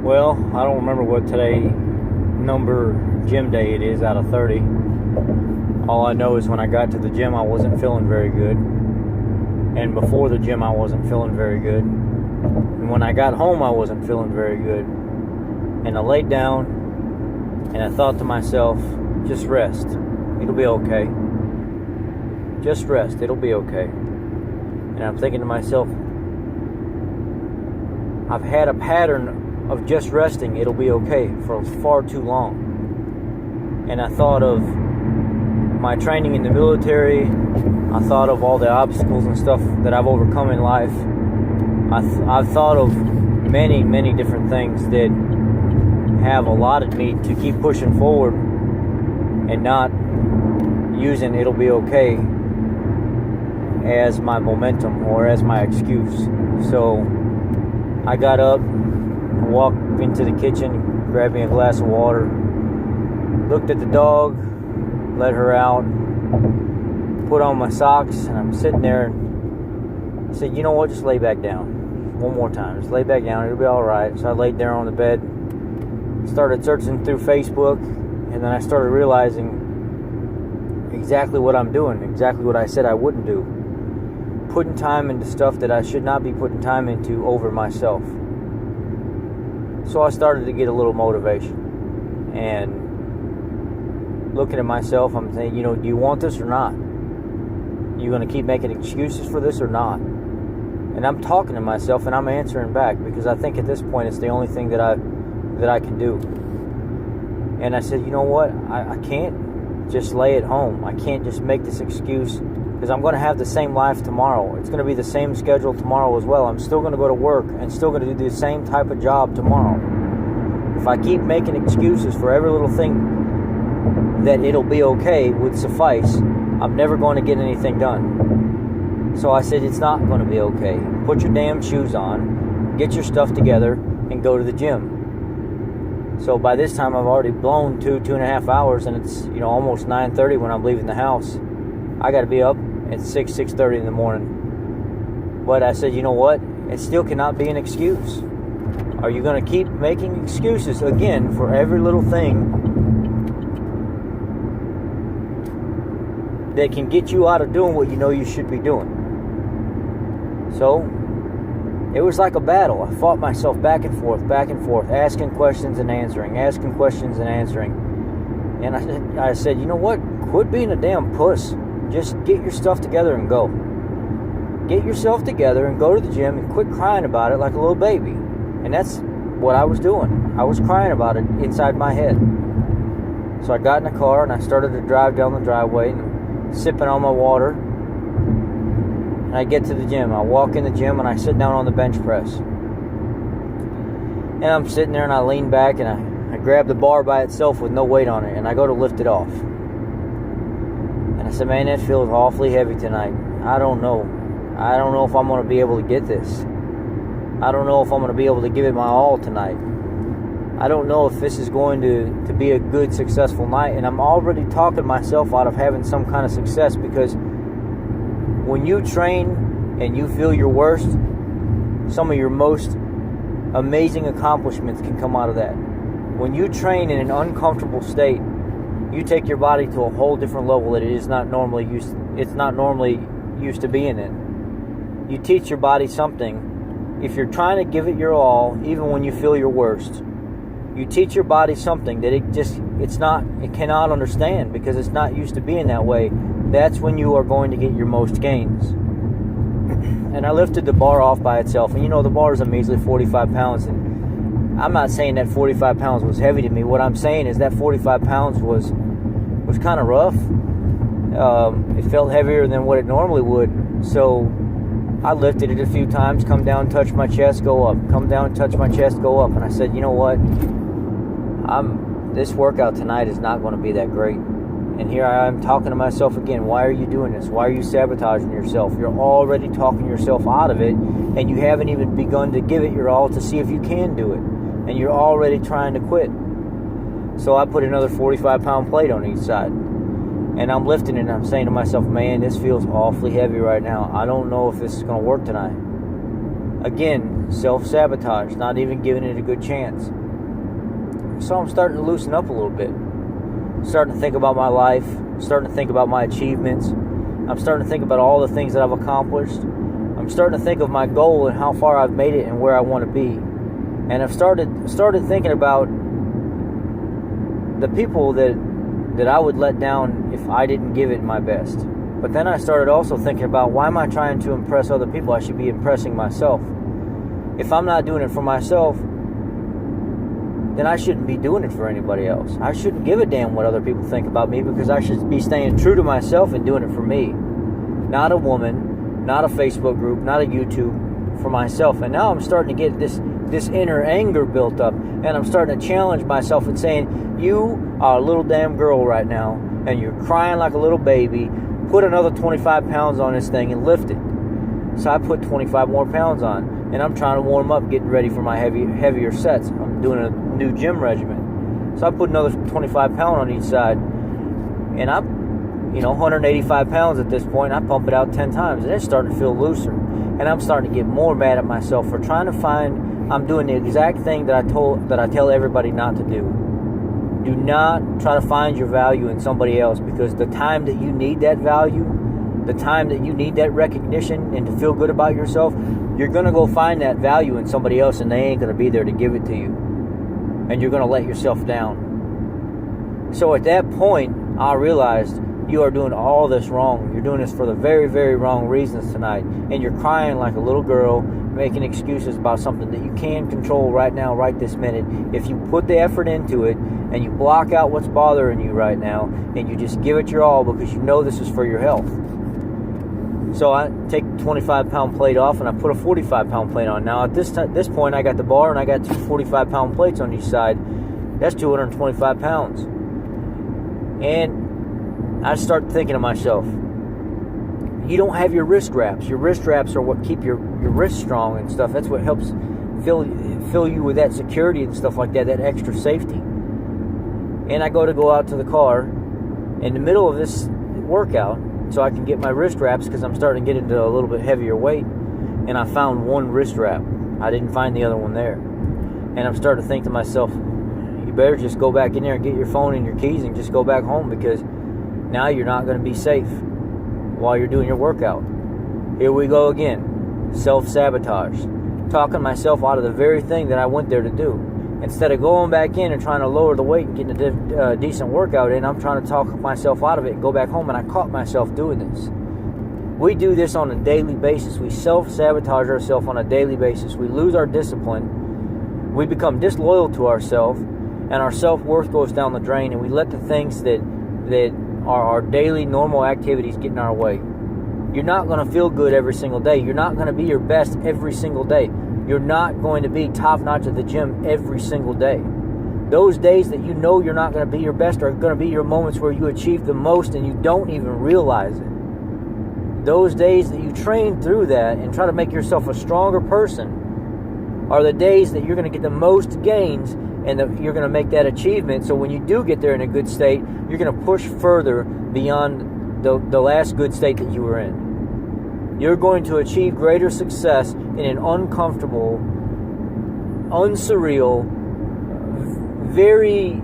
Well, I don't remember what today number gym day it is out of 30. All I know is when I got to the gym, I wasn't feeling very good. And before the gym, I wasn't feeling very good. And when I got home, I wasn't feeling very good. And I laid down and I thought to myself, just rest. It'll be okay. Just rest. It'll be okay. And I'm thinking to myself, I've had a pattern of just resting, it'll be okay, for far too long. And I thought of my training in the military. I thought of all the obstacles and stuff that I've overcome in life. I've thought of many, many different things that have allotted me to keep pushing forward and not using it'll be okay as my momentum or as my excuse. So I got up, walked into the kitchen, grabbed me a glass of water, looked at the dog, let her out, put on my socks, and I'm sitting there and I said, you know what, just lay back down. One more time, just lay back down, it'll be alright. So I laid there on the bed, started searching through Facebook, and then I started realizing exactly what I'm doing, exactly what I said I wouldn't do. Putting time into stuff that I should not be putting time into over myself. So I started to get a little motivation. And looking at myself, I'm saying, do you want this or not? You going to keep making excuses for this or not? And I'm talking to myself and I'm answering back because I think at this point it's the only thing that I can do. And I said, you know what? I can't just lay at home. I can't just make this excuse because I'm going to have the same life tomorrow. It's going to be the same schedule tomorrow as well. I'm still going to go to work and still going to do the same type of job tomorrow. If I keep making excuses for every little thing that it'll be okay would suffice, I'm never going to get anything done. So I said, it's not going to be okay. Put your damn shoes on, get your stuff together, and go to the gym. So by this time, I've already blown 2.5 hours, and it's almost 9:30 when I'm leaving the house. I got to be up at 6:30 in the morning. But I said, you know what? It still cannot be an excuse. Are you going to keep making excuses again for every little thing that can get you out of doing what you know you should be doing? So it was like a battle. I fought myself back and forth, asking questions and answering. And I said, you know what? Quit being a damn puss. Just get your stuff together and go. Get yourself together and go to the gym and quit crying about it like a little baby. And that's what I was doing. I was crying about it inside my head. So I got in the car and I started to drive down the driveway and sipping on my water. And I get to the gym. I walk in the gym and I sit down on the bench press. And I'm sitting there and I lean back and I grab the bar by itself with no weight on it and I go to lift it off. And I said, man, that feels awfully heavy tonight. I don't know if I'm going to be able to get this. I don't know if I'm going to be able to give it my all tonight. I don't know if this is going to be a good, successful night. And I'm already talking myself out of having some kind of success because when you train and you feel your worst, some of your most amazing accomplishments can come out of that. When you train in an uncomfortable state, you take your body to a whole different level that it's not normally used to being in. You teach your body something. If you're trying to give it your all, even when you feel your worst, you teach your body something that it cannot understand because it's not used to being that way. That's when you are going to get your most gains. And I lifted the bar off by itself, and the bar is a measly 45 pounds, and I'm not saying that 45 pounds was heavy to me. What I'm saying is that 45 pounds was kind of rough. It felt heavier than what it normally would. So I lifted it a few times, come down, touch my chest, go up. Come down, touch my chest, go up. And I said, you know what? This workout tonight is not going to be that great. And here I am talking to myself again. Why are you doing this? Why are you sabotaging yourself? You're already talking yourself out of it, and you haven't even begun to give it your all to see if you can do it. And you're already trying to quit. So I put another 45-pound plate on each side. And I'm lifting it and I'm saying to myself, man, this feels awfully heavy right now. I don't know if this is going to work tonight. Again, self-sabotage, not even giving it a good chance. So I'm starting to loosen up a little bit. Starting to think about my life, starting to think about my achievements. I'm starting to think about all the things that I've accomplished. I'm starting to think of my goal and how far I've made it and where I want to be. And I've started thinking about the people that I would let down if I didn't give it my best. But then I started also thinking about, why am I trying to impress other people? I should be impressing myself. If I'm not doing it for myself, then I shouldn't be doing it for anybody else. I shouldn't give a damn what other people think about me, because I should be staying true to myself and doing it for me. Not a woman, not a Facebook group, not a YouTube, for myself. And now I'm starting to get this inner anger built up, and I'm starting to challenge myself and saying, you are a little damn girl right now, and you're crying like a little baby. Put another 25 pounds on this thing and lift it. So I put 25 more pounds on, and I'm trying to warm up, getting ready for my heavier sets. I'm doing a new gym regimen. So I put another 25 pounds on each side, and I'm 185 pounds at this point. I pump it out 10 times, and it's starting to feel looser. And I'm starting to get more mad at myself for trying to find, I'm doing the exact thing that I tell everybody not to do. Do not try to find your value in somebody else, because the time that you need that value, the time that you need that recognition and to feel good about yourself, you're going to go find that value in somebody else, and they ain't going to be there to give it to you. And you're going to let yourself down. So at that point, I realized you are doing all this wrong. You're doing this for the very, very wrong reasons tonight. And you're crying like a little girl, making excuses about something that you can control right now, right this minute. If you put the effort into it and you block out what's bothering you right now, and you just give it your all, because you know this is for your health. So I take the 25-pound plate off, and I put a 45-pound plate on. Now at this point, I got the bar, and I got two 45-pound plates on each side. That's 225 pounds. And I start thinking to myself, you don't have your wrist wraps. Your wrist wraps are what keep your wrists strong and stuff. That's what helps fill you with that security and stuff like that, that extra safety. And I go out to the car in the middle of this workout so I can get my wrist wraps, because I'm starting to get into a little bit heavier weight. And I found one wrist wrap. I didn't find the other one there. And I'm starting to think to myself, you better just go back in there and get your phone and your keys and just go back home, because now you're not going to be safe while you're doing your workout. Here we go again. Self-sabotage. Talking myself out of the very thing that I went there to do. Instead of going back in and trying to lower the weight and getting a decent workout in, I'm trying to talk myself out of it and go back home, and I caught myself doing this. We do this on a daily basis. We self-sabotage ourselves on a daily basis. We lose our discipline. We become disloyal to ourselves, and our self-worth goes down the drain, and we let the things that are our daily normal activities get in our way. You're not going to feel good every single day. You're not going to be your best every single day. You're not going to be top-notch at the gym every single day. Those days that you know you're not going to be your best are going to be your moments where you achieve the most and you don't even realize it. Those days that you train through that and try to make yourself a stronger person are the days that you're going to get the most gains, and that you're going to make that achievement. So when you do get there in a good state, you're going to push further beyond the last good state that you were in. You're going to achieve greater success in an uncomfortable, unsurreal, very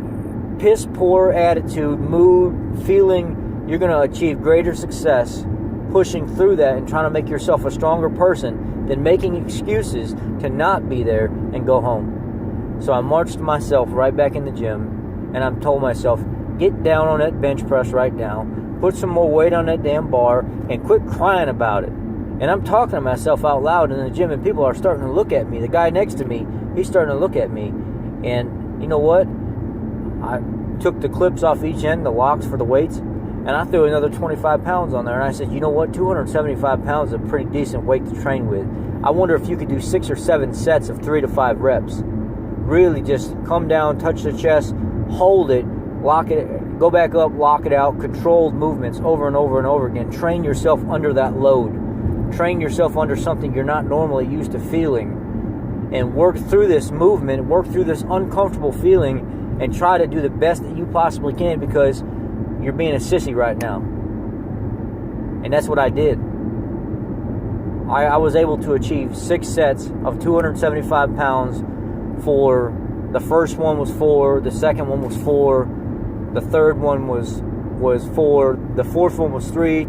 piss-poor attitude, mood, feeling. You're going to achieve greater success pushing through that and trying to make yourself a stronger person than making excuses to not be there and go home. So I marched myself right back in the gym, and I've told myself, get down on that bench press right now, put some more weight on that damn bar, and quit crying about it. And I'm talking to myself out loud in the gym, and people are starting to look at me. The guy next to me, he's starting to look at me. And you know what? I took the clips off each end, the locks for the weights, and I threw another 25 pounds on there. And I said, you know what? 275 pounds is a pretty decent weight to train with. I wonder if you could do 6 or 7 sets of 3 to 5 reps. Really just come down, touch the chest, hold it, lock it, go back up, lock it out, controlled movements over and over and over again. Train yourself under that load. Train yourself under something you're not normally used to feeling, and work through this movement, work through this uncomfortable feeling, and try to do the best that you possibly can, because you're being a sissy right now. And that's what I did. I was able to achieve 6 sets of 275 pounds. For the first one was 4, the second one was 4, the third one was 4, the fourth one was 3,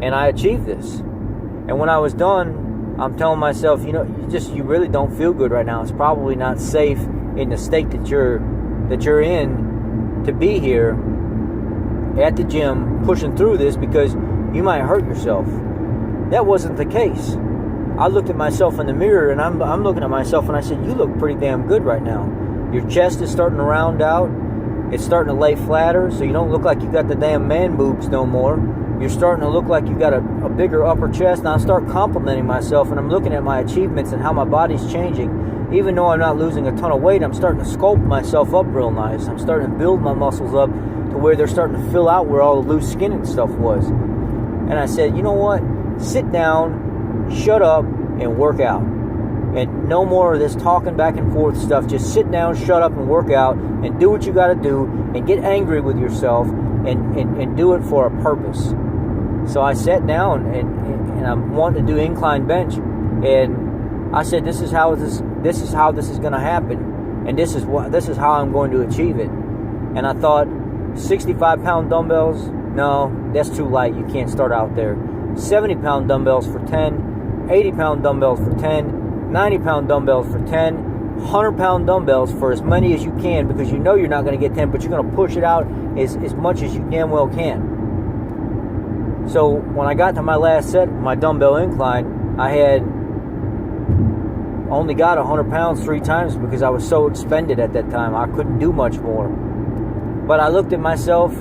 and I achieved this. And when I was done, I'm telling myself, you really don't feel good right now. It's probably not safe in the state that you're in to be here at the gym pushing through this, because you might hurt yourself. That wasn't the case. I looked at myself in the mirror, and I'm looking at myself, and I said, you look pretty damn good right now. Your chest is starting to round out. It's starting to lay flatter, so you don't look like you got the damn man boobs no more. You're starting to look like you got a bigger upper chest. And I start complimenting myself, and I'm looking at my achievements and how my body's changing. Even though I'm not losing a ton of weight, I'm starting to sculpt myself up real nice. I'm starting to build my muscles up to where they're starting to fill out where all the loose skin and stuff was. And I said, you know what? Sit down, shut up, and work out. And no more of this talking back and forth stuff. Just sit down, shut up, and work out, and do what you got to do, and get angry with yourself, and do it for a purpose. So I sat down, and I'm wanting to do incline bench, and I said, this is how this is going to happen, and this is how I'm going to achieve it. And I thought, 65-pound dumbbells? No, that's too light. You can't start out there. 70-pound dumbbells for 10, 80-pound dumbbells for 10, 90-pound dumbbells for 10, 100-pound dumbbells for as many as you can, because you know you're not going to get 10, but you're going to push it out as much as you damn well can. So when I got to my last set, my dumbbell incline, I had only got 100 pounds 3 times because I was so expended at that time. I couldn't do much more. But I looked at myself,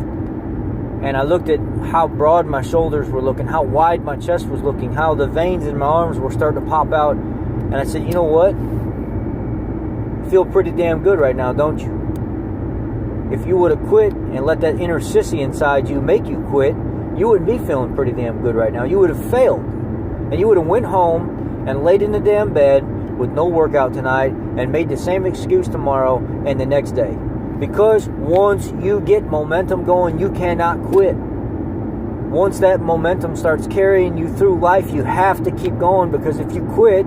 and I looked at how broad my shoulders were looking, how wide my chest was looking, how the veins in my arms were starting to pop out. And I said, you know what? Feel pretty damn good right now, don't you? If you would have quit and let that inner sissy inside you make you quit, you wouldn't be feeling pretty damn good right now. You would have failed. And you would have went home and laid in the damn bed with no workout tonight and made the same excuse tomorrow and the next day. Because once you get momentum going, you cannot quit. Once that momentum starts carrying you through life, you have to keep going, because if you quit,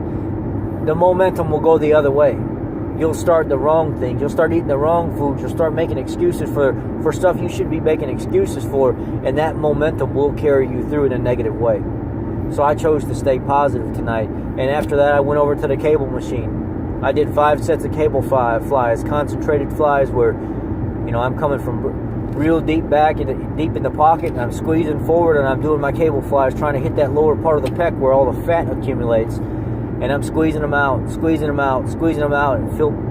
the momentum will go the other way. You'll start the wrong things. You'll start eating the wrong foods. You'll start making excuses for stuff you should be making excuses for, and that momentum will carry you through in a negative way. So I chose to stay positive tonight, and after that I went over to the cable machine. I did 5 sets of cable flies, concentrated flies, where, I'm coming from real deep back, deep in the pocket, and I'm squeezing forward, and I'm doing my cable flies, trying to hit that lower part of the pec where all the fat accumulates. And I'm squeezing them out, and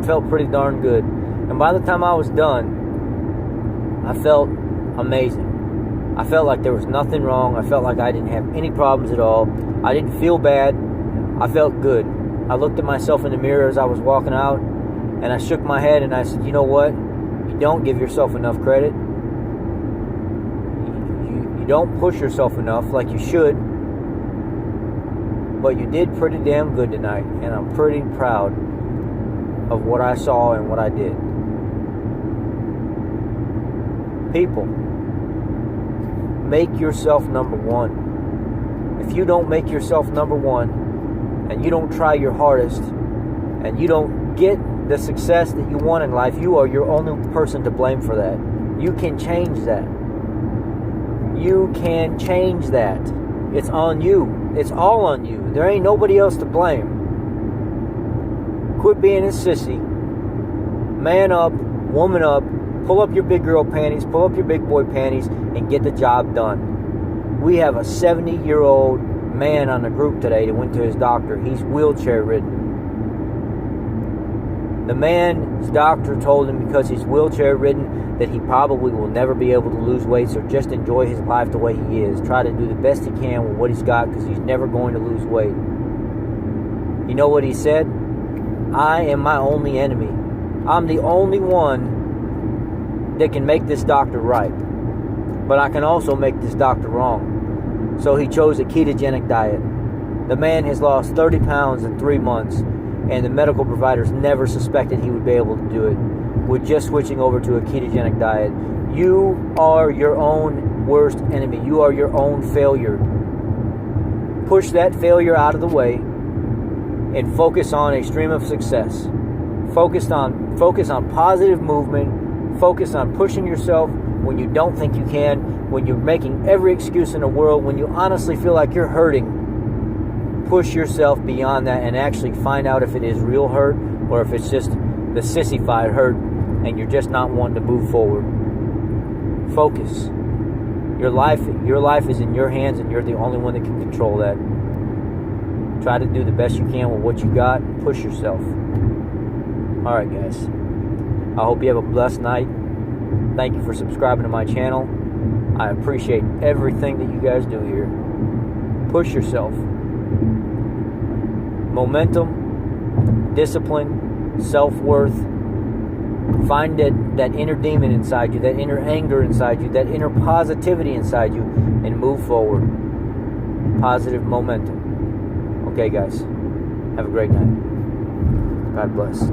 felt pretty darn good. And by the time I was done, I felt amazing. I felt like there was nothing wrong. I felt like I didn't have any problems at all. I didn't feel bad. I felt good. I looked at myself in the mirror as I was walking out, and I shook my head, and I said, you know what? You don't give yourself enough credit. You don't push yourself enough like you should. But you did pretty damn good tonight, and I'm pretty proud of what I saw and what I did. People, make yourself number one. If you don't make yourself number one, and you don't try your hardest, and you don't get the success that you want in life, you are your only person to blame for that. You can change that. You can change that. It's on you. It's all on you. There ain't nobody else to blame. Quit being a sissy. Man up, woman up, pull up your big girl panties, pull up your big boy panties, and get the job done. We have a 70-year-old man on the group today that went to his doctor. He's wheelchair ridden. The man's doctor told him, because he's wheelchair ridden, that he probably will never be able to lose weight, so just enjoy his life the way he is. Try to do the best he can with what he's got, because he's never going to lose weight. You know what he said? I am my only enemy. I'm the only one that can make this doctor right. But I can also make this doctor wrong. So he chose a ketogenic diet. The man has lost 30 pounds in 3 months, and the medical providers never suspected he would be able to do it with just switching over to a ketogenic diet. You are your own worst enemy. You are your own failure. push that failure out of the way and focus on a stream of success. Focus on positive movement. Focus on pushing yourself when you don't think you can, when you're making every excuse in the world, when you honestly feel like you're hurting. Push yourself beyond that and actually find out if it is real hurt or if it's just the sissified hurt and you're just not wanting to move forward. Focus. Your life is in your hands, and you're the only one that can control that. Try to do the best you can with what you got and push yourself. Alright guys, I hope you have a blessed night. Thank you for subscribing to my channel. I appreciate everything that you guys do here. Push yourself. Momentum, discipline, self-worth. Find that inner demon inside you, that inner anger inside you, that inner positivity inside you, and move forward. Positive momentum. Okay guys, have a great night. God bless.